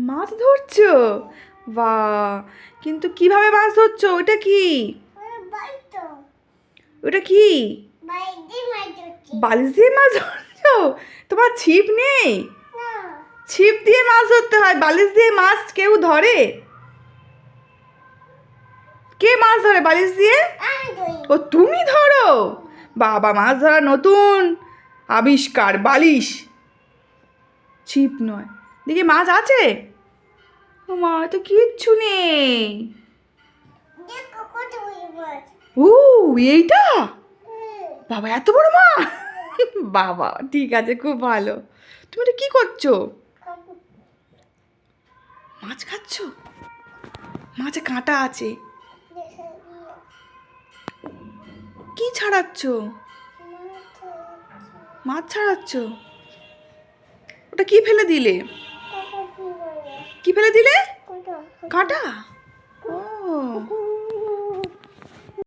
মাছ ধরছো? বাহ, কিন্তু কিভাবে মাছ ধরছো? ওটা কি? ওটা কি? বালিশ দিয়ে মাছ ধরছো? তোমার ছিপ নেই? ছিপ দিয়ে মাছ ধরতে হয়, বালিশ দিয়ে মাছ কেউ ধরে? কে মাছ ধরে বালিশ দিয়ে? ও, তুমি ধরো? বাবা, মাছ ধরা নতুন আবিষ্কার, বালিশ, ছিপ নয়। দেখি মাছ আছে? ও মা, তো কিচ্ছু নেই। ও, এইটা? বাবা, এত বড় মাছ! বাবা, ঠিক আছে, খুব ভালো। তুমি এটা কি করছো? মাছ খাচ্ছো? মাছে কাঁটা আছে। কি ছাড়াচ্ছ? মাছ ছাড়াচ্ছ? ওটা কি ফেলে দিলে? কি ফেলে দিলে? কাঁটা?